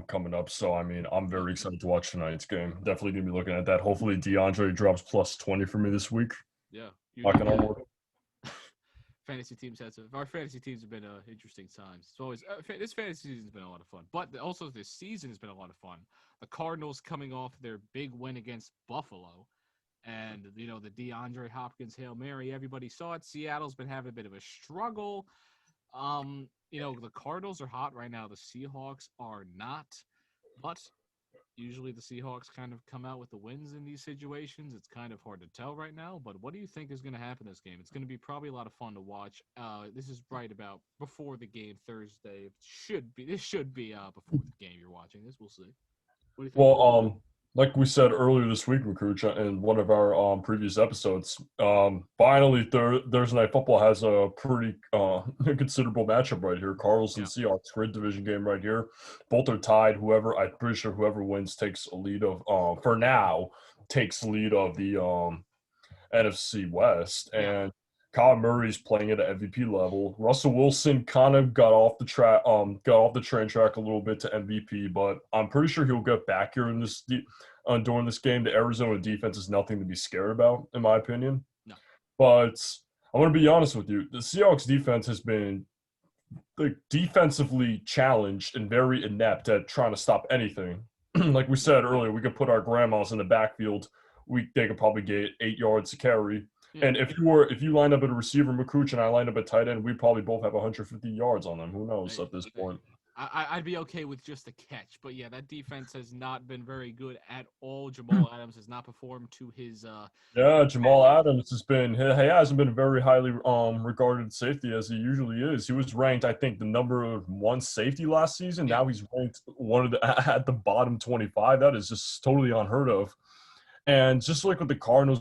coming up. So I mean, I'm very excited to watch tonight's game. Definitely gonna be looking at that. Hopefully, DeAndre drops plus 20 for me this week. Yeah, you need Knocking on wood. fantasy teams had some. Our fantasy teams have been interesting times. It's always this fantasy season's been a lot of fun, but also this season has been a lot of fun. The Cardinals coming off their big win against Buffalo, and the DeAndre Hopkins Hail Mary. Everybody saw it. Seattle's been having a bit of a struggle. The Cardinals are hot right now. The Seahawks are not, but usually the Seahawks kind of come out with the wins in these situations. It's kind of hard to tell right now, but what do you think is going to happen this game? It's going to be probably a lot of fun to watch. This is right about before the game Thursday. This should be before the game you're watching this. We'll see. What do you think? Well, like we said earlier this week, Recruit, in one of our previous episodes, finally Thursday Night Football has a pretty considerable matchup right here. Cardinals and Yeah. Seahawks, great division game right here. Both are tied. I'm pretty sure whoever wins takes a lead of for now takes lead of the NFC West. Yeah. And Kyle Murray's playing at an MVP level. Russell Wilson kind of got off the train track a little bit to MVP, but I'm pretty sure he'll get back here in during this game. The Arizona defense is nothing to be scared about, in my opinion. No. But I want to be honest with you. The Seahawks defense has been defensively challenged and very inept at trying to stop anything. Like we said earlier, we could put our grandmas in the backfield. They could probably get 8 yards to carry. Yeah. And if you lined up at a receiver, McCooch, and I lined up at tight end, we'd probably both have 150 yards on them. Who knows Hey, at this point? I'd be okay with just a catch, but yeah, that defense has not been very good at all. Jamal Adams has not performed to his Yeah, Jamal potential. Adams he hasn't been a very highly regarded safety as he usually is. He was ranked, I think, the number one safety last season. Yeah, Now he's ranked one of the at the bottom 25. That is just totally unheard of. And just like with the Cardinals,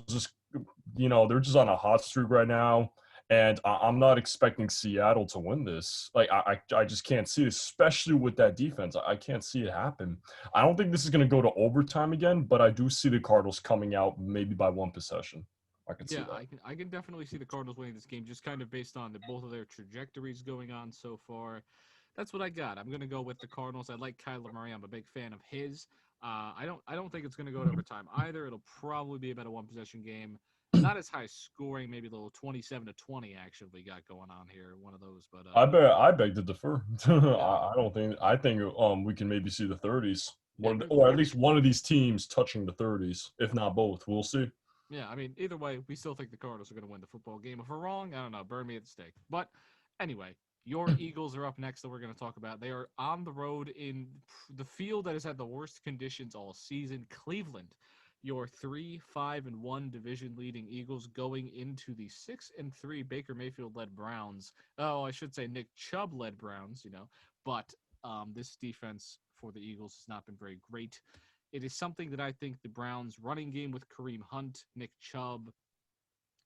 they're just on a hot streak right now. And I'm not expecting Seattle to win this. Like I just can't see it, especially with that defense. I can't see it happen. I don't think this is going to go to overtime again, but I do see the Cardinals coming out maybe by one possession. I can see yeah, that. I can definitely see the Cardinals winning this game, just kind of based on both of their trajectories going on so far. That's what I got. I'm gonna go with the Cardinals. I like Kyler Murray. I'm a big fan of his. I don't think it's gonna go to overtime either. It'll probably be about a one possession game. Not as high scoring, maybe a little 27-20 action we got going on here. One of those, but I beg to defer. yeah, I don't think I think we can maybe see the 30s. yeah, Or at least one of these teams touching the 30s, if not both. We'll see. yeah. I mean, either way, we still think the Cardinals are gonna win the football game. If we're wrong, I don't know. Burn me at the stake. But anyway, your Eagles are up next that we're going to talk about. They are on the road in the field that has had the worst conditions all season, Cleveland. Your 3-5-1 division leading Eagles going into the 6-3 Baker Mayfield led Browns. Oh, I should say Nick Chubb led Browns, but this defense for the Eagles has not been very great. It is something that I think the Browns running game with Kareem Hunt, Nick Chubb,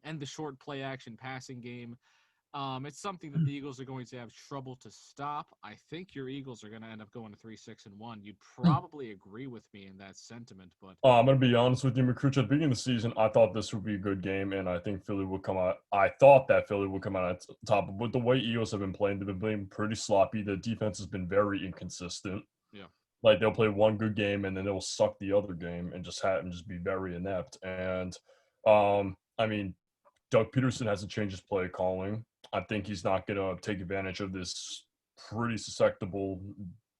and the short play action passing game. It's something that the Eagles are going to have trouble to stop. I think your Eagles are going to end up going to 3-6-1. You'd probably agree with me in that sentiment, but I'm gonna be honest with you, McCooch. At the beginning of the season, I thought this would be a good game, and I think Philly would come out. I thought that Philly would come out at top. But the way Eagles have been playing, they've been playing pretty sloppy. The defense has been very inconsistent. yeah, Like they'll play one good game and then they'll suck the other game and just be very inept. And I mean, Doug Peterson hasn't changed his play calling. I think he's not gonna take advantage of this pretty susceptible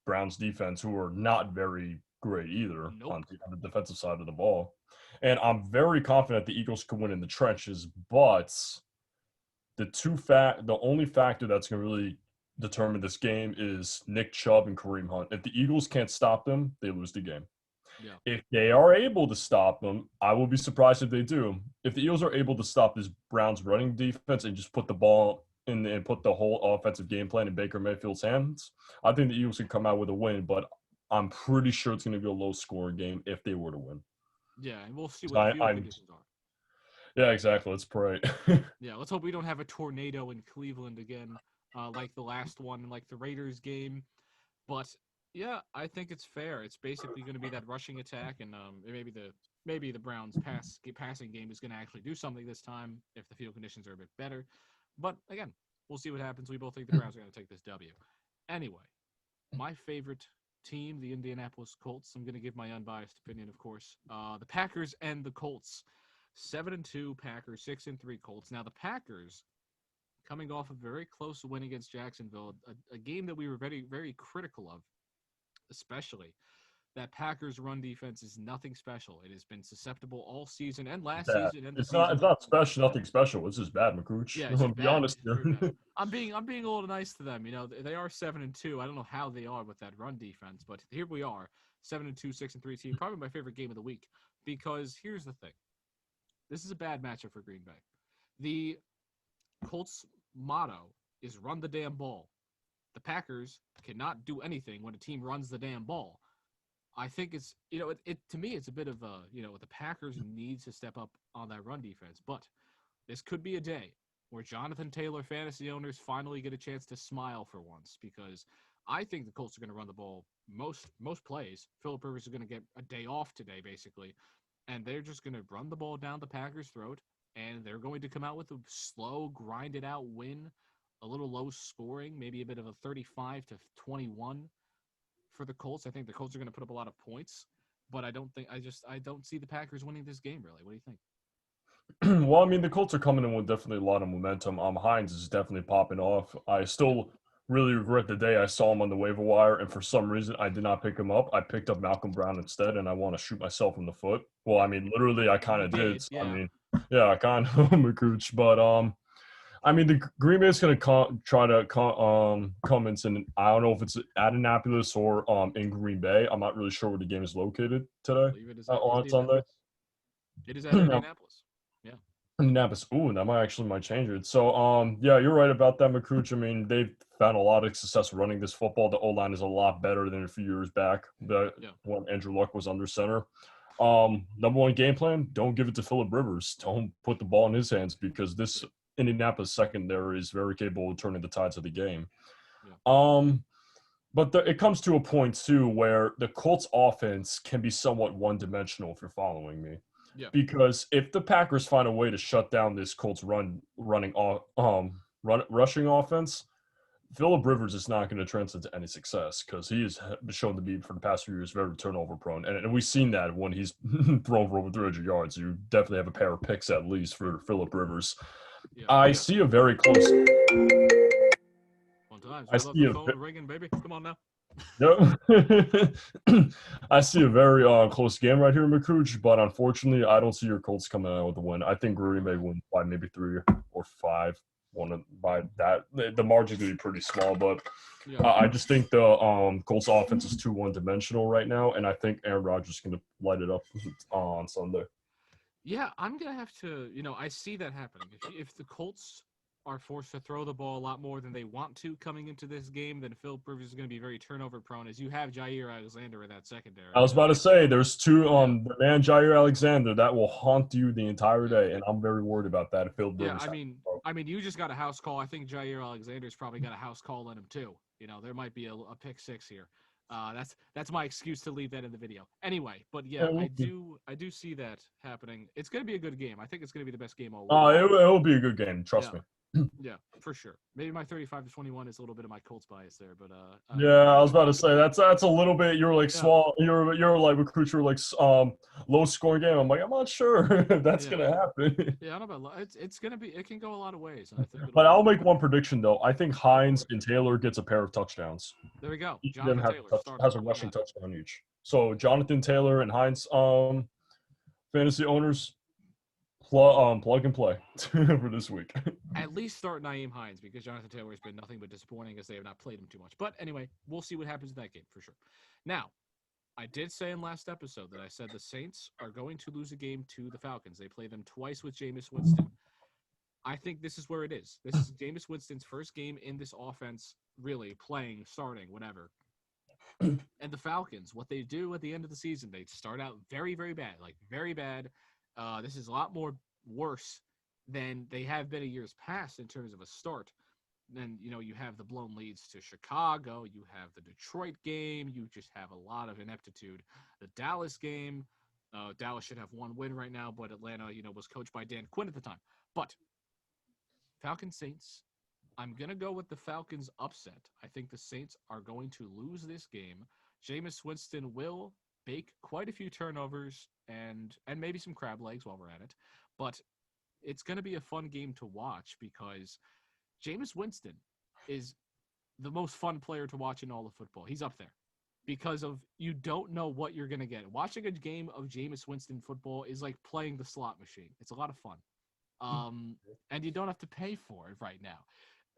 Browns defense, who are not very great either nope. on the defensive side of the ball. And I'm very confident the Eagles could win in the trenches, but the only factor that's going to really determine this game is Nick Chubb and Kareem Hunt. If the Eagles can't stop them, they lose the game. Yeah, If they are able to stop them, I will be surprised if they do. If the Eagles are able to stop this Browns running defense and just put the ball in and put the whole offensive game plan in Baker Mayfield's hands, I think the Eagles can come out with a win, but I'm pretty sure it's going to be a low scoring game if they were to win. yeah, and we'll see So what the field conditions are. yeah, exactly. Let's pray. Yeah, let's hope we don't have a tornado in Cleveland again, like the last one, like the Raiders game. But yeah, I think it's fair. It's basically going to be that rushing attack, and maybe the Browns passing game is going to actually do something this time if the field conditions are a bit better. But again, we'll see what happens. We both think the Browns are going to take this W. Anyway, my favorite team, the Indianapolis Colts. I'm going to give my unbiased opinion, of course. The Packers and the Colts. 7-2 Packers, 6-3 Colts. Now, the Packers, coming off a very close win against Jacksonville, a game that we were very, very critical of, especially. That Packers run defense is nothing special. It has been susceptible all season and last Bad. season and the It's season not before. special. Nothing special. It's just bad, McCooch. Yeah, I'm it's gonna just be bad. honest It's very bad. here. I'm being a little nice to them. You know, they are 7-2. I don't know how they are with that run defense, but here we are, 7-2, 6-3 team. Probably my favorite game of the week because here's the thing: this is a bad matchup for Green Bay. The Colts' motto is "run the damn ball." The Packers cannot do anything when a team runs the damn ball. I think it's, it to me, it's a bit of a, the Packers need to step up on that run defense. But this could be a day where Jonathan Taylor fantasy owners finally get a chance to smile for once, because I think the Colts are going to run the ball most plays. Phillip Rivers is going to get a day off today, basically, and they're just going to run the ball down the Packers' throat, and they're going to come out with a slow, grinded out win, a little low scoring, maybe a bit of a 35-21. For the Colts. I think the Colts are going to put up a lot of points, but I don't see the Packers winning this game, really. What do you think? Well, I mean, the Colts are coming in with definitely a lot of momentum. Hines is definitely popping off. I still really regret the day I saw him on the waiver wire, and for some reason I did not pick him up. I picked up Malcolm Brown instead, and I want to shoot myself in the foot. Well, I mean, literally, I kind of did. So, Yeah. I mean, yeah, I kind of McCooch, but I mean, the Green Bay is going to try to come in. I don't know if it's at Annapolis or in Green Bay. I'm not really sure where the game is located today I believe it is on Sunday. It is at Indianapolis. Yeah. Indianapolis. Ooh, that might change it. So yeah, you're right about that, McCooch. I mean, they've found a lot of success running this football. The O-line is a lot better than a few years back when Andrew Luck was under center. Number one game plan: don't give it to Phillip Rivers. Don't put the ball in his hands, because this Indianapolis secondary is very capable of turning the tides of the game. Yeah. But it comes to a point too where the Colts offense can be somewhat one-dimensional, if you're following me. Yeah. Because if the Packers find a way to shut down this Colts rushing offense, Phillip Rivers is not going to translate to any success, because he has shown to be, for the past few years, very turnover prone. And we've seen that when he's thrown for over 300 yards. You definitely have a pair of picks at least for Phillip Rivers. Yeah. I see a very close. One time. I I love see the a. phone ringing, baby. Come on now. Yep. I see a very close game right here, McCooch, but unfortunately, I don't see your Colts coming out with a win. I think Green Bay win by maybe 3 or 5. By that, the margin could be pretty small, but I just think the Colts offense is too one-dimensional right now, and I think Aaron Rodgers is going to light it up on Sunday. Yeah, I'm gonna have to. I see that happening. If the Colts are forced to throw the ball a lot more than they want to coming into this game, then Phillip Rivers is going to be very turnover prone, as you have Jair Alexander in that secondary. I was about to say, there's two the man Jair Alexander that will haunt you the entire day, and I'm very worried about that. If Phillip Rivers, I mean, you just got a house call. I think Jair Alexander's probably got a house call in him too. There might be a pick six here. That's my excuse to leave that in the video. Anyway, but yeah, I do see that happening. It's going to be a good game. I think it's going to be the best game all week. It will be a good game. Trust me. Yeah, for sure. Maybe my 35-21 is a little bit of my Colts bias there, but yeah, I was about to say that's a little bit. You're like small. You're like recruit. You're like low scoring game. I'm like, I'm not sure if that's gonna happen. Yeah, I don't know. It's gonna be. It can go a lot of ways. And I think but I'll make one prediction though. I think Hines and Taylor gets a pair of touchdowns. There we go. Each of them has a rushing touchdown each. So Jonathan Taylor and Hines, fantasy owners, plug and play for this week. At least start Nyheim Hines, because Jonathan Taylor has been nothing but disappointing, as they have not played him too much. But anyway, we'll see what happens in that game for sure. Now, I did say in last episode that I said the Saints are going to lose a game to the Falcons. They play them twice with Jameis Winston. I think this is where it is. This is Jameis Winston's first game in this offense, really playing, starting, whatever. And the Falcons, what they do at the end of the season, they start out very, very bad, very bad. This is a lot more worse than they have been in years past in terms of a start. Then, you have the blown leads to Chicago. You have the Detroit game. You just have a lot of ineptitude. The Dallas game, Dallas should have one win right now, but Atlanta, was coached by Dan Quinn at the time. But Falcons Saints, I'm going to go with the Falcons upset. I think the Saints are going to lose this game Jameis Winston will bake quite a few turnovers and maybe some crab legs while we're at it. But it's going to be a fun game to watch because Jameis Winston is the most fun player to watch in all of football. He's up there because of you don't know what you're going to get. Watching a game of Jameis Winston football is like playing the slot machine. It's a lot of fun. And you don't have to pay for it right now.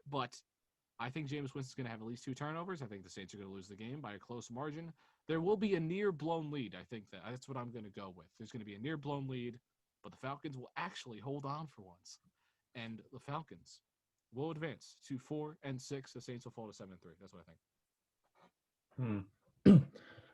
But I think Jameis Winston's going to have at least 2 turnovers. I think the Saints are going to lose the game by a close margin. There will be a near blown lead. I think that's what I'm going to go with. There's going to be a near blown lead, but the Falcons will actually hold on for once. And the Falcons will advance to 4-6. The Saints will fall to 7-3. That's what I think.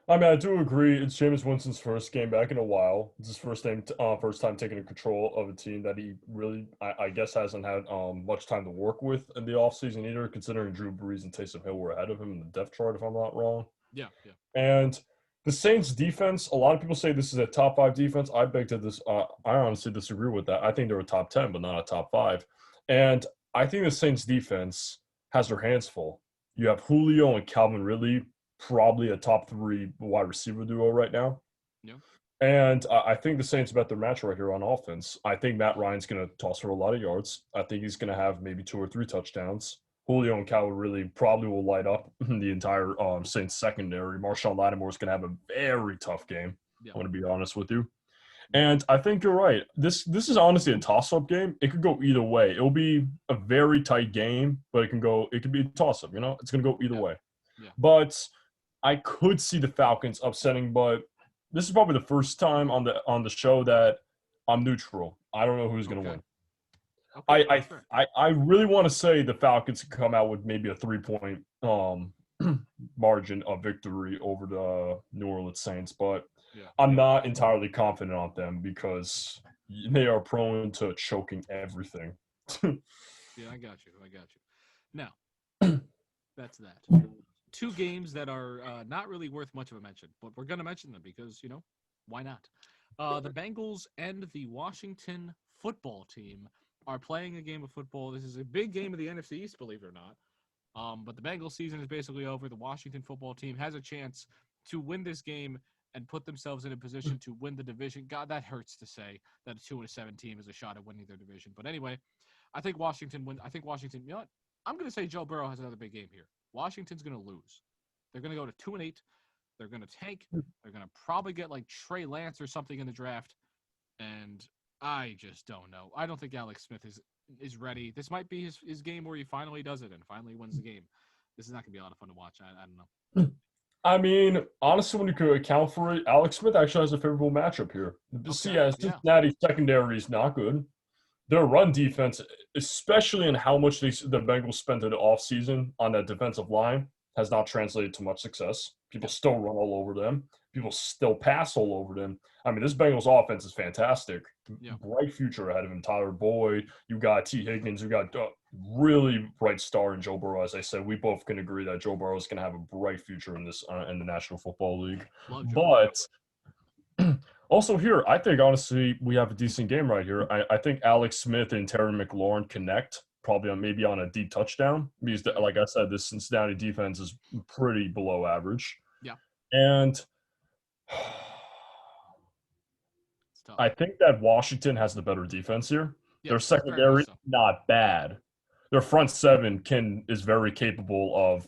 I mean, I do agree. It's Jameis Winston's first game back in a while. It's his first time taking control of a team that he really, I guess, hasn't had much time to work with in the offseason either, considering Drew Brees and Taysom Hill were ahead of him in the depth chart, if I'm not wrong. Yeah. And the Saints defense, a lot of people say this is a top 5 defense. I beg to this. I honestly disagree with that. I think they're a top 10, but not a top 5. And I think the Saints defense has their hands full. You have Julio and Calvin Ridley, probably a top 3 wide receiver duo right now. Yeah. And I think the Saints bet their match right here on offense. I think Matt Ryan's going to toss for a lot of yards. I think he's going to have maybe 2 or 3 touchdowns. Julio and Calvin Ridley probably will light up the entire Saints secondary. Marshawn Lattimore is going to have a very tough game. Yeah. I'm going to be honest with you. And I think you're right. This is honestly a toss-up game. It could go either way. It'll be a very tight game, but it could be a toss-up, you know? It's going to go either way. Yeah. But I could see the Falcons upsetting, but this is probably the first time on the show that I'm neutral. I don't know who's going to win. Okay, I really want to say the Falcons can come out with maybe a 3-point margin of victory over the New Orleans Saints, but I'm not entirely confident on them because they are prone to choking everything. Yeah, I got you. Now, that's that. 2 games that are not really worth much of a mention, but we're going to mention them because, why not? The Bengals and the Washington football team are playing a game of football. This is a big game of the NFC East, believe it or not. But the Bengals season is basically over. The Washington football team has a chance to win this game and put themselves in a position to win the division. God, that hurts to say that a 2-7 team is a shot at winning their division. But anyway, I think Washington wins. I think Washington, you know what? I'm going to say Joe Burrow has another big game here. Washington's going to lose. They're going to go to 2-8. They're going to tank. They're going to probably get like Trey Lance or something in the draft. And I just don't know. I don't think Alex Smith is ready. This might be his game where he finally does it and finally wins the game. This is not going to be a lot of fun to watch. I don't know. I mean, honestly, when you could account for it, Alex Smith actually has a favorable matchup here. Cincinnati's secondary is not good. Their run defense, especially in how much the Bengals spent in the offseason on that defensive line, has not translated to much success. People still run all over them. People still pass all over them. I mean, this Bengals offense is fantastic. Yeah. Bright future ahead of him. Tyler Boyd, you got T. Higgins, you got really bright star in Joe Burrow. As I said, we both can agree that Joe Burrow is going to have a bright future in this in the National Football League. But also here, I think, honestly, we have a decent game right here. I think Alex Smith and Terry McLaurin connect, probably on a deep touchdown. Because, like I said, this Cincinnati defense is pretty below average. Yeah. And I think that Washington has the better defense here. Yeah, their secondary, not bad. Their front 7 is very capable of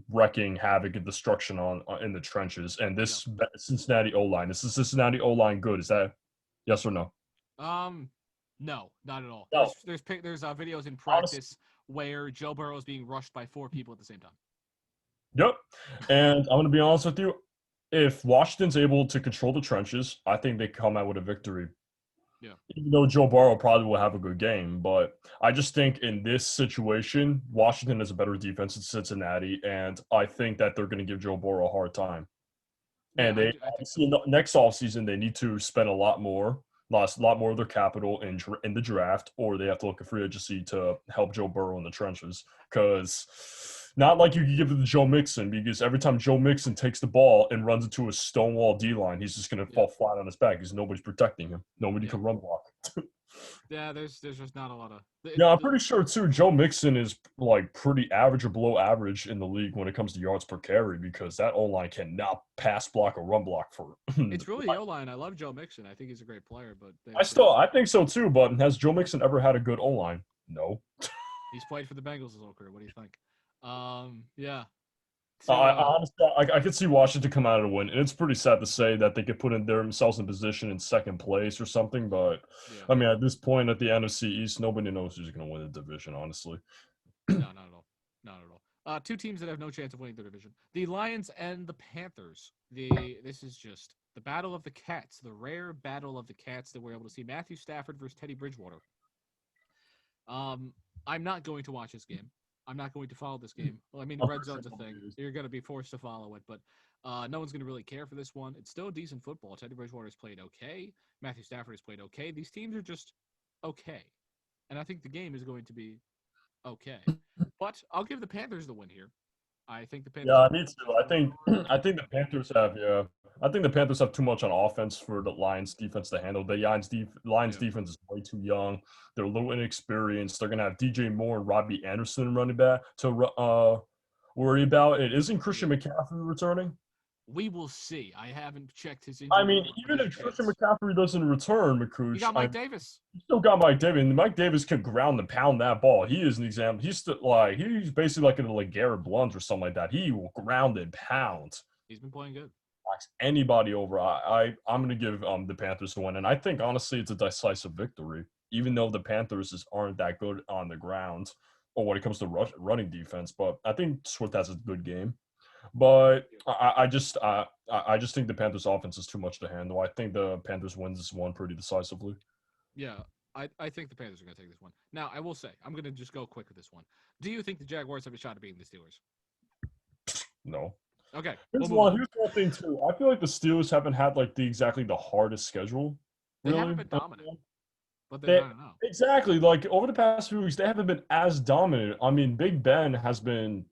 wrecking havoc and destruction in the trenches. And this Cincinnati O-line, is the Cincinnati O-line good? Is that yes or no? No, not at all. No. There's videos in practice where Joe Burrow is being rushed by 4 people at the same time. Yep. And I'm going to be honest with you. If Washington's able to control the trenches, I think they come out with a victory. Yeah. Even though Joe Burrow probably will have a good game, but I just think in this situation, Washington has a better defense than Cincinnati, and I think that they're going to give Joe Burrow a hard time. And next offseason, they need to spend a lot more of their capital in the draft, or they have to look at free agency to help Joe Burrow in the trenches. Because not like you can give it to Joe Mixon, because every time Joe Mixon takes the ball and runs into a stonewall D-line, he's just going to fall flat on his back because nobody's protecting him. Nobody can run block. Yeah, there's just not a lot of. Yeah, I'm pretty sure too. Joe Mixon is like pretty average or below average in the league when it comes to yards per carry because that O line cannot pass block or run block for. It's really the O-line. I love Joe Mixon. I think he's a great player, but I think so too. But has Joe Mixon ever had a good O line? No. he's played for the Bengals his whole career. What do you think? Yeah. I To honestly, I could see Washington come out and win, and it's pretty sad to say that they could put themselves in position in second place or something. But yeah, I mean, at this point, at the NFC East, nobody knows who's going to win the division. Honestly, no, not at all, not at all. Two teams that have no chance of winning their division: the Lions and the Panthers. This is just the battle of the cats, the rare battle of the cats that we're able to see. Matthew Stafford versus Teddy Bridgewater. Um, I'm not going to watch this game. I'm not going to follow this game. Well, I mean, the red zone's a thing. You're going to be forced to follow it, but no one's going to really care for this one. It's still decent football. Teddy Bridgewater's played okay. Matthew Stafford has played okay. These teams are just okay. And I think the game is going to be okay. But I'll give the Panthers the win here. I think the Panthers. yeah, me too. I think the Panthers have I think the Panthers have too much on offense for the Lions defense to handle. The Lions Yeah. defense is way too young. They're a little inexperienced. They're gonna have DJ Moore and Robbie Anderson running back to worry about. It isn't Christian Yeah. McCaffrey returning. We will see. I haven't checked his I injury mean, report, but even there's if a Christian chance. McCaffrey doesn't return, You McCooch, got Mike Davis. still got Mike Davis. And Mike Davis could ground and pound that ball. He is an example. He's still like he's basically like Garrett Blunt or something like that. He will ground and pound. He's been playing good. Knocks anybody over. I'm gonna give the Panthers a win, and I think honestly it's a decisive victory. Even though the Panthers aren't that good on the ground or when it comes to running defense, but I think Swift has a good game. But I just think the Panthers' offense is too much to handle. I think the Panthers wins this one pretty decisively. Yeah, I think the Panthers are going to take this one. Now, I will say, I'm going to just go quick with this one. Do you think the Jaguars have a shot at beating the Steelers? No. Okay, Here's we'll move on. here's one thing too. I feel like the Steelers haven't had like exactly the hardest schedule. They Really, haven't been dominant, but they're they 9-0. exactly like over the past few weeks they haven't been as dominant. I mean, Big Ben has been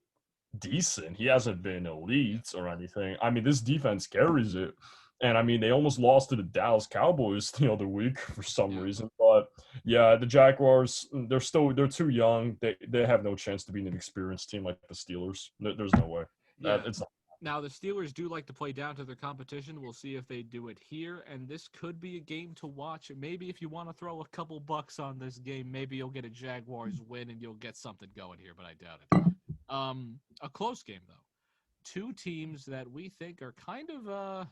decent. He hasn't been Yeah, elite or anything. I mean, this defense carries it. And I mean, they almost lost to the Dallas Cowboys the other week for some yeah, reason. But yeah, the Jaguars, they're too young. They have no chance to beat an experienced team like the Steelers. There's no way. yeah. It's not. Now, the Steelers do like to play down to their competition. We'll see if they do it here. And this could be a game to watch. Maybe if you want to throw a couple bucks on this game, maybe you'll get a Jaguars win and you'll get something going here, but I doubt it. A close game, though. Two teams that we think are kind of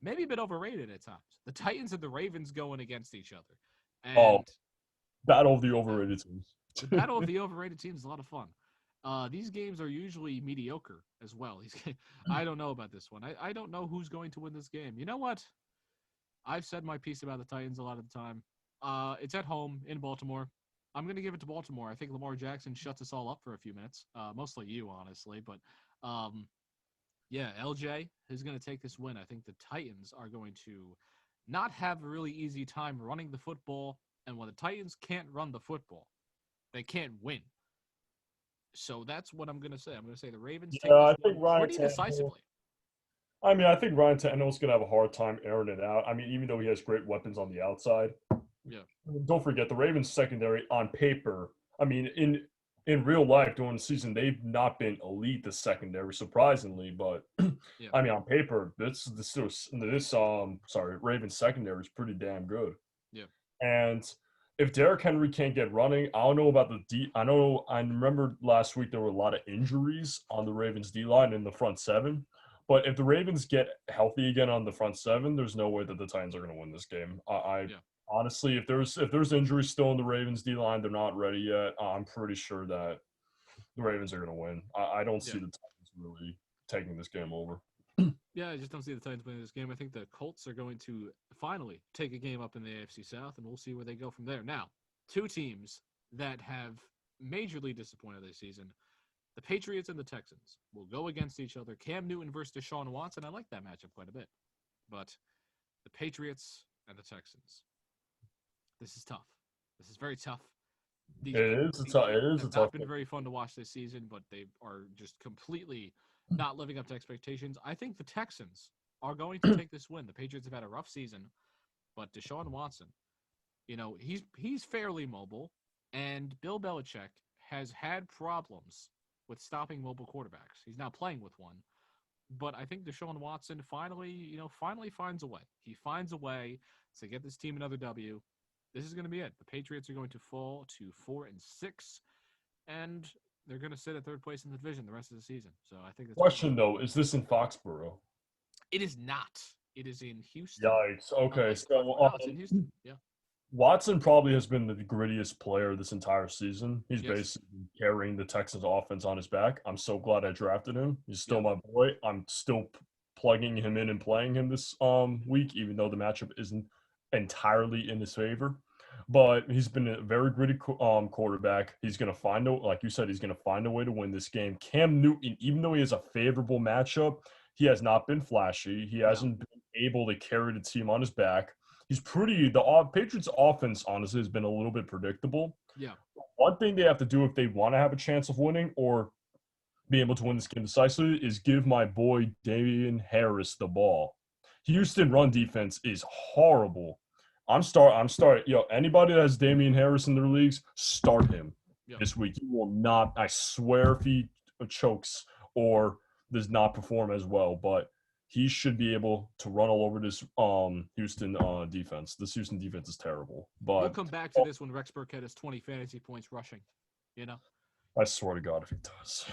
maybe a bit overrated at times. The Titans and the Ravens going against each other. Oh, And battle of the yeah, overrated teams. the battle of the overrated teams is a lot of fun. These games are usually mediocre as well. I don't know about this one. I don't know who's going to win this game. You know what? I've said my piece about the Titans a lot of the time. It's at home in Baltimore. I'm going to give it to Baltimore. I think Lamar Jackson shuts us all up for a few minutes. Mostly you, honestly. But yeah, LJ is going to take this win. I think the Titans are going to not have a really easy time running the football. And when the Titans can't run the football, they can't win. So that's what I'm going to say. I'm going to say the Ravens take Yeah, this I one think Ryan pretty Tannehill. decisively. I mean, I think Ryan Tannehill's gonna have a hard time airing it out. I mean, even though he has great weapons on the outside, Yeah. don't forget the Ravens secondary on paper. I mean, in real life during the season, they've not been elite the secondary, surprisingly. But Yeah. I mean, on paper, Ravens secondary is pretty damn good. Yeah. And if Derrick Henry can't get running, I don't know about the D. I remember last week there were a lot of injuries on the Ravens D line in the front seven. But if the Ravens get healthy again on the front seven, there's no way that the Titans are going to win this game. I Yeah. honestly, if there's injuries still in the Ravens D line, they're not ready yet. I'm pretty sure that the Ravens are going to win. I don't Yeah. see the Titans really taking this game over. Yeah, I just don't see the Titans winning this game. I think the Colts are going to finally take a game up in the AFC South, and we'll see where they go from there. Now, two teams that have majorly disappointed this season, the Patriots and the Texans, will go against each other. Cam Newton versus Deshaun Watson. I like that matchup quite a bit. But the Patriots and the Texans. This is tough. This is very tough. These these It teams is a have tough not been game. very fun to watch this season, but they are just completely not living up to expectations. I think the Texans are going to take this win. The Patriots have had a rough season, but Deshaun Watson, He's fairly mobile, and Bill Belichick has had problems with stopping mobile quarterbacks. He's now playing with one, but I think Deshaun Watson finally finds a way. He finds a way to get this team another W. This is going to be it. The Patriots are going to fall to 4-6, and they're going to sit at third place in the division the rest of the season. So I think that's Question though, is this in Foxborough? It is not. It is in Houston. Yikes. Okay, so No, it's in Houston. Yeah. Watson probably has been the grittiest player this entire season. He's Yes. basically carrying the Texans offense on his back. I'm so glad I drafted him. He's still Yep. my boy. I'm still plugging him in and playing him this week, even though the matchup isn't entirely in his favor. But he's been a very gritty quarterback. He's going to find like you said, he's going to find a way to win this game. Cam Newton, even though he has a favorable matchup, he has not been flashy. He hasn't been able to carry the team on his back. The Patriots offense honestly has been a little bit predictable. Yeah. One thing they have to do if they want to have a chance of winning or be able to win this game decisively is give my boy Damian Harris the ball. Houston run defense is horrible. Anybody that has Damian Harris in their leagues, start him this week. He will not, I swear, if he chokes or does not perform as well, but he should be able to run all over this Houston defense. This Houston defense is terrible. But we'll come back to this when Rex Burkhead has 20 fantasy points rushing. I swear to God if he does.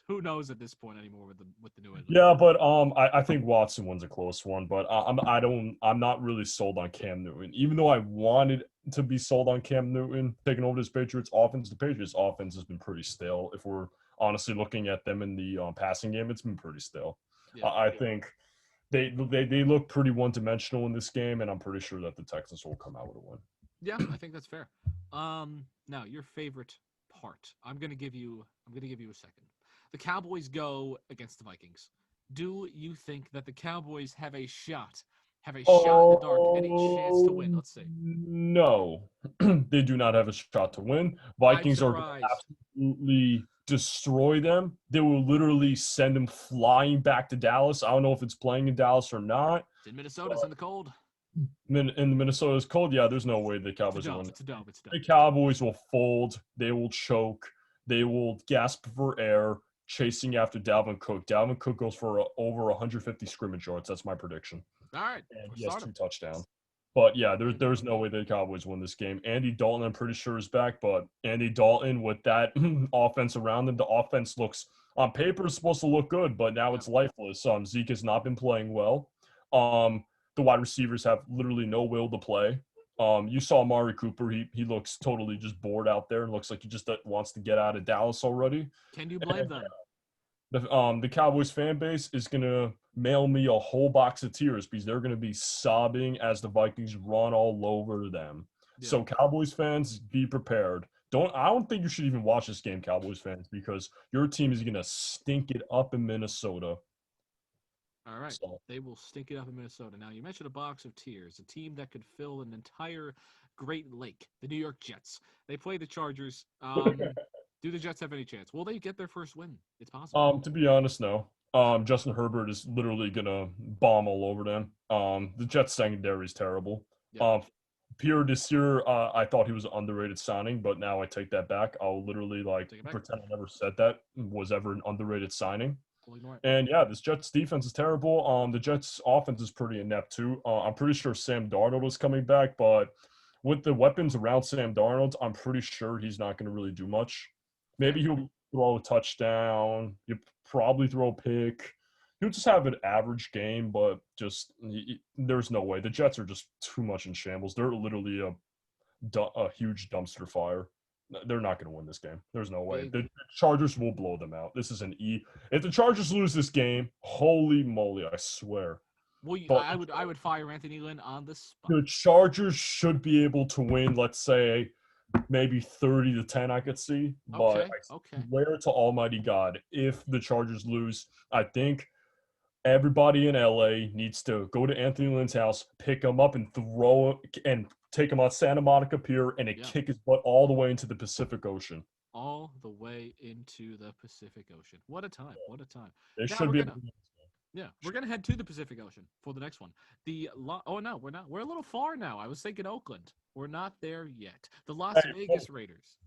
Who knows at this point anymore with the new England. Yeah, but I think Watson wins a close one, but I'm not really sold on Cam Newton. Even though I wanted to be sold on Cam Newton taking over this Patriots offense, the Patriots offense has been pretty stale. If we're honestly looking at them in the passing game, it's been pretty stale. Yeah. I think they look pretty one-dimensional in this game, and I'm pretty sure that the Texans will come out with a win. Yeah, I think that's fair. Now your favorite part. I'm gonna give you a second. The Cowboys go against the Vikings. Do you think that the Cowboys have a shot in the dark, any chance to win? Let's see. No, they do not have a shot to win. Vikings are going to absolutely destroy them. They will literally send them flying back to Dallas. I don't know if it's playing in Dallas or not. It's in Minnesota. It's in the cold. In the Minnesota's cold, yeah, there's no way the Cowboys will win. It's a dub. The Cowboys will fold. They will choke. They will gasp for air, chasing after Dalvin Cook. Dalvin Cook goes for over 150 scrimmage yards. That's my prediction. All right. And he has 2 touchdowns. But, yeah, there's no way the Cowboys win this game. Andy Dalton, I'm pretty sure, is back. But Andy Dalton, with that offense around him, the offense looks – on paper, it's supposed to look good, but now it's lifeless. Zeke has not been playing well. The wide receivers have literally no will to play. You saw Amari Cooper. He looks totally just bored out there and looks like he just wants to get out of Dallas already. Can you blame them? The Cowboys fan base is going to mail me a whole box of tears because they're going to be sobbing as the Vikings run all over them. Yeah. So Cowboys fans, be prepared. I don't think you should even watch this game, Cowboys fans, because your team is going to stink it up in Minnesota. All right. So, they will stink it up in Minnesota. Now, you mentioned a box of tears, a team that could fill an entire Great Lake, the New York Jets. They play the Chargers. Do the Jets have any chance? Will they get their first win? It's possible. To be honest, no. Justin Herbert is literally going to bomb all over them. The Jets secondary is terrible. Yep. Pierre Desir, I thought he was an underrated signing, but now I take that back. I'll literally pretend I never said that was ever an underrated signing. And yeah, this Jets defense is terrible. The Jets offense is pretty inept too. I'm pretty sure Sam Darnold is coming back, but with the weapons around Sam Darnold, I'm pretty sure he's not going to really do much. Maybe he'll throw a touchdown. He'll probably throw a pick. He'll just have an average game, but there's no way. The Jets are just too much in shambles. They're literally a huge dumpster fire. They're not going to win this game. There's no way. The Chargers will blow them out. This is an E. If the Chargers lose this game, holy moly, I swear. Well, I would fire Anthony Lynn on the spot. The Chargers should be able to win, let's say, maybe 30-10, I could see. But I swear to almighty God, if the Chargers lose, I think everybody in LA needs to go to Anthony Lynn's house, pick him up, and take him on Santa Monica Pier and kick his butt all the way into the Pacific Ocean. All the way into the Pacific Ocean. What a time. What a time. They should be able to Yeah, we're gonna head to the Pacific Ocean for the next one. Oh no, we're not. We're a little far now. I was thinking Oakland. We're not there yet. The Las Hey, Vegas Raiders,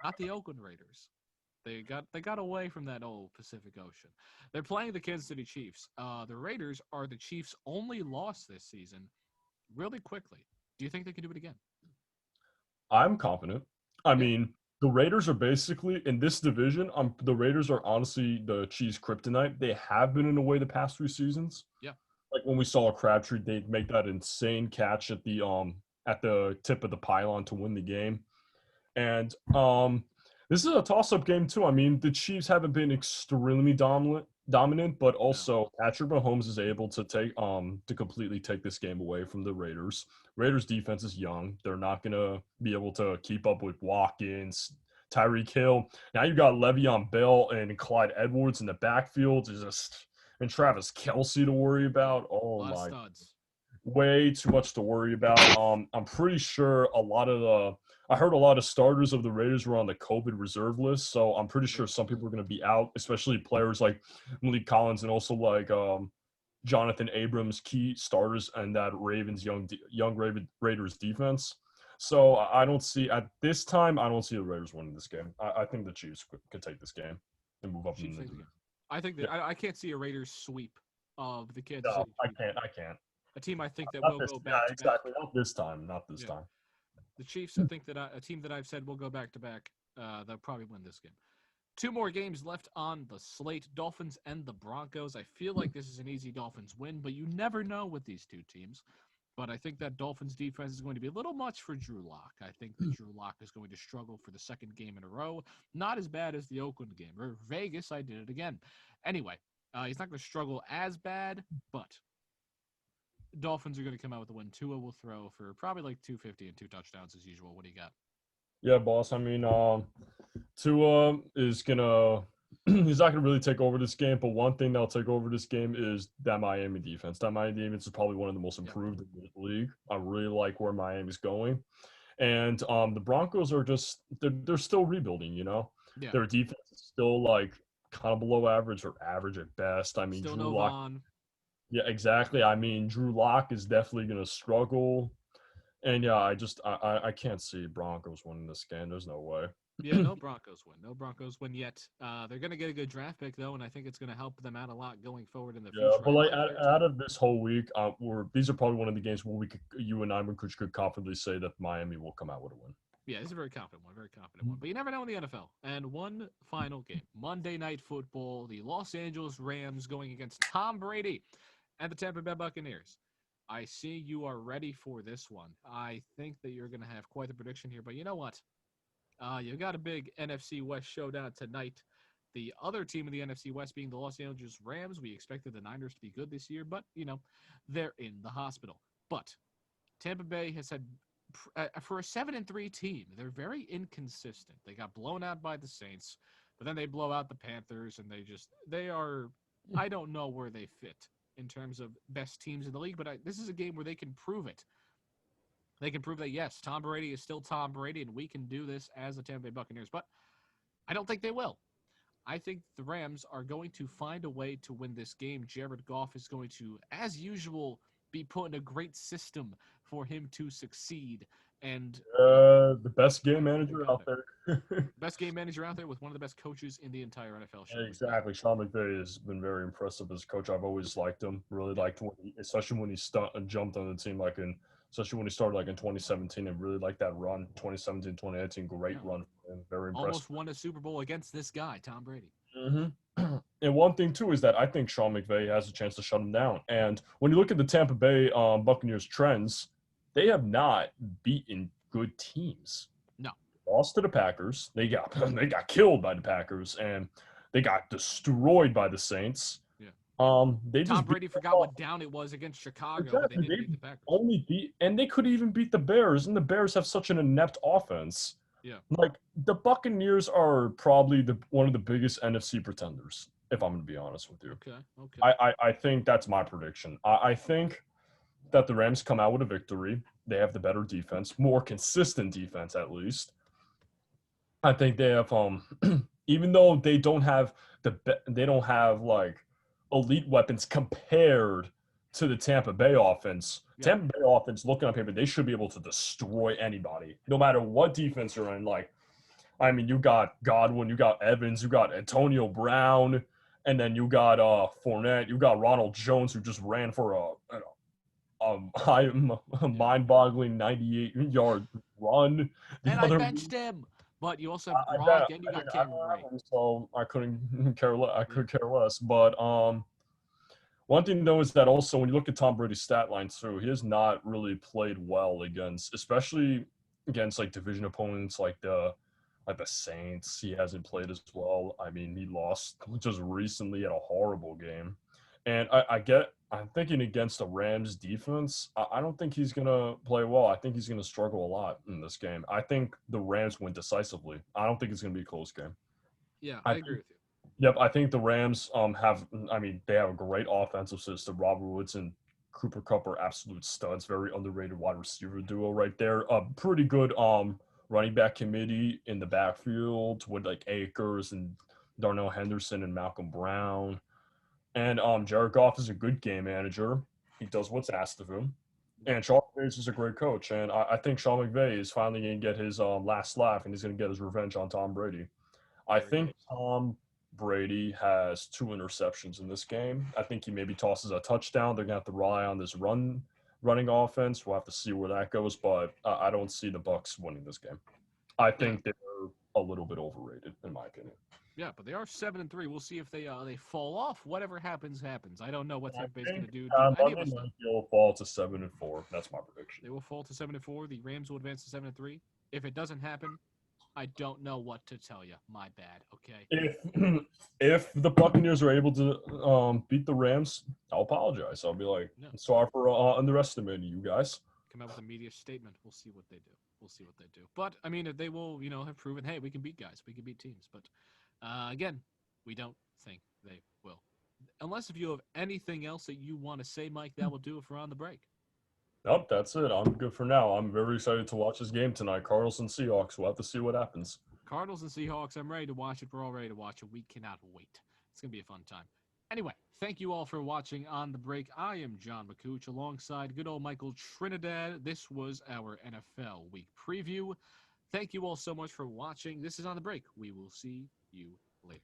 not the Oakland Raiders. They got away from that old Pacific Ocean. They're playing the Kansas City Chiefs. The Raiders are the Chiefs' only loss this season. Really quickly, do you think they can do it again? I'm confident. I Yeah, mean, the Raiders are basically in this division. The Raiders are honestly the Chiefs' kryptonite. They have been in a way the past 3 seasons. yeah. Like when we saw Crabtree, they'd make that insane catch at the tip of the pylon to win the game. And this is a toss-up game too. I mean, the Chiefs haven't been extremely dominant, but No. also Patrick Mahomes is able to completely take this game away from the Raiders. Raiders defense is young. They're not gonna be able to keep up with Watkins, Tyreek Hill. Now you got Le'Veon Bell and Clyde Edwards in the backfield. Is just and Travis Kelsey to worry Yeah, about. a Oh lot of my, studs. way too much to worry about. I'm pretty sure I heard a lot of starters of the Raiders were on the COVID reserve list, so I'm pretty sure Really? some people are going to be out, especially players like Malik Collins and also like Jonathan Abrams, key starters and that Ravens Raiders defense. So I don't see at this time. I don't see the Raiders winning this game. I think the Chiefs could take this game and move up in Chiefs the take the division. game. I think Yeah, that I can't see a Raiders sweep of the Kansas no, City I Chiefs. can't. I can't. A team I think that Not will this. go Yeah, back to back. exactly. Not this time. Not this Yeah, time. the Chiefs. I think that a team that I've said will go back to back. They'll probably win this game. Two more games left on the slate: Dolphins and the Broncos. I feel like this is an easy Dolphins win, but you never know with these two teams. But I think that Dolphins defense is going to be a little much for Drew Lock. I think that Drew Lock is going to struggle for the second game in a row. Not as bad as the Oakland game or Vegas. I did it again. Anyway, he's not going to struggle as bad, but Dolphins are going to come out with a win. Tua will throw for probably like 250 and 2 touchdowns as usual. What do you got? Yeah, boss. I mean, Tua is gonna he's not gonna really take over this game, but one thing that'll take over this game is that Miami defense. That Miami defense is probably one of the most Yeah, improved in the league. I really like where Miami's going. And the Broncos are just they're still rebuilding, you know. yeah. Their defense is still like kind of below average or average at best. I mean, Still Drew no Lock. Vaughn. Yeah, exactly. I mean, Drew Lock is definitely gonna struggle. And yeah, I can't see Broncos winning this game. There's no way. Yeah, no Broncos win. No Broncos win yet. They're going to get a good draft pick, though, and I think it's going to help them out a lot going forward in the Yeah, future. but I like like their out team. of this whole week, these are probably one of the games where you and I could confidently say that Miami will come out with a win. Yeah, this is a very confident one, very confident one. But you never know in the NFL. And one final game Monday Night Football, the Los Angeles Rams going against Tom Brady and the Tampa Bay Buccaneers. I see you are ready for this one. I think that you're going to have quite the prediction here, but you know what? You got a big NFC West showdown tonight. The other team in the NFC West being the Los Angeles Rams. We expected the Niners to be good this year, but, they're in the hospital. But Tampa Bay has had, for a 7-3 team, they're very inconsistent. They got blown out by the Saints, but then they blow out the Panthers, and they are, I don't know where they fit in terms of best teams in the league, but this is a game where they can prove it. They can prove that, yes, Tom Brady is still Tom Brady, and we can do this as the Tampa Bay Buccaneers. But I don't think they will. I think the Rams are going to find a way to win this game. Jared Goff is going to, as usual, be put in a great system for him to succeed. And, The best game I feel manager out confident. there. Best game manager out there with one of the best coaches in the entire NFL. Sean McVay. Exactly. Sean McVay has been very impressive as a coach. I've always liked him. Really Yeah, liked especially when he jumped on the team, especially when he started like in 2017 and really liked that run, 2017, 2018, great yeah. run for him. Very impressive. Almost won a Super Bowl against this guy, Tom Brady. hmm And one thing too is that I think Sean McVay has a chance to shut him down. And when you look at the Tampa Bay Buccaneers trends, they have not beaten good teams. No. Lost to the Packers. They got they got killed by the Packers, and they got destroyed by the Saints. Yeah. They Tom just Brady forgot what down it was against Chicago, but they exactly didn't they beat the Packers. only beat, and they could even beat the Bears, and the Bears have such an inept offense. Yeah. Like the Buccaneers are probably one of the biggest NFC pretenders, if I'm going to be honest with you. Okay. Okay. I think that's my prediction. I think that the Rams come out with a victory. They have the better defense, more consistent defense at least. I think they have even though they don't have they don't have like elite weapons compared to the Tampa Bay offense. Yeah. Tampa Bay offense, looking on paper, they should be able to destroy anybody, no matter what defense you're in. Like, I mean, you got Godwin, you got Evans, you got Antonio Brown, and then you got Fournette, you got Ronald Jones, who just ran for a mind-boggling 98-yard run. And I benched him. But you also have I Gronk bet. and you I mean, got I Cameron don't Ray. have him, so I couldn't care. I could care less. But one thing though is that also when you look at Tom Brady's stat line too, he has not really played well against, especially against like division opponents like the Saints. He hasn't played as well. I mean, he lost just recently at a horrible game, and I'm thinking against the Rams defense, I don't think he's gonna play well. I think he's gonna struggle a lot in this game. I think the Rams win decisively. I don't think it's gonna be a close game. Yeah, I I agree with you. Yep, I think the Rams have. I mean, they have a great offensive system. Robert Woods and Cooper Kupp are absolute studs. Very underrated wide receiver duo right there. A pretty good running back committee in the backfield with like Akers and Darnell Henderson and Malcolm Brown. And Jared Goff is a good game manager. He does what's asked of him. And Sean McVay is a great coach. And I think Sean McVay is finally going to get his last laugh, and he's going to get his revenge on Tom Brady. I There he think goes. Tom Brady has 2 interceptions in this game. I think he maybe tosses a touchdown. They're gonna have to rely on this running offense. We'll have to see where that goes, but I don't see the Bucs winning this game. I Yeah. think they're a little bit overrated, in my opinion. Yeah, but they are 7-3. We'll see if they fall off. Whatever happens, happens. I don't know what I Tampa Bay's going to think do. Do any of Monday us know? night they'll fall to 7-4. That's my prediction. They will fall to 7-4. The Rams will advance to 7-3. If it doesn't happen, I don't know what to tell you. My bad. Okay. If the Buccaneers are able to beat the Rams, I'll apologize. I'll be like, No. sorry for underestimating you guys. Come out with a media statement. We'll see what they do. We'll see what they do. But I mean, if they will, have proven, hey, we can beat guys, we can beat teams. But again, we don't think they will. Unless if you have anything else that you want to say, Mike, that will do it for On the Break. Nope, that's it. I'm good for now. I'm very excited to watch this game tonight. Cardinals and Seahawks. We'll have to see what happens. Cardinals and Seahawks. I'm ready to watch it. We're all ready to watch it. We cannot wait. It's going to be a fun time. Anyway, thank you all for watching On the Break. I am John McCooch alongside good old Michael Trinidad. This was our NFL Week preview. Thank you all so much for watching. This is On the Break. We will see you later.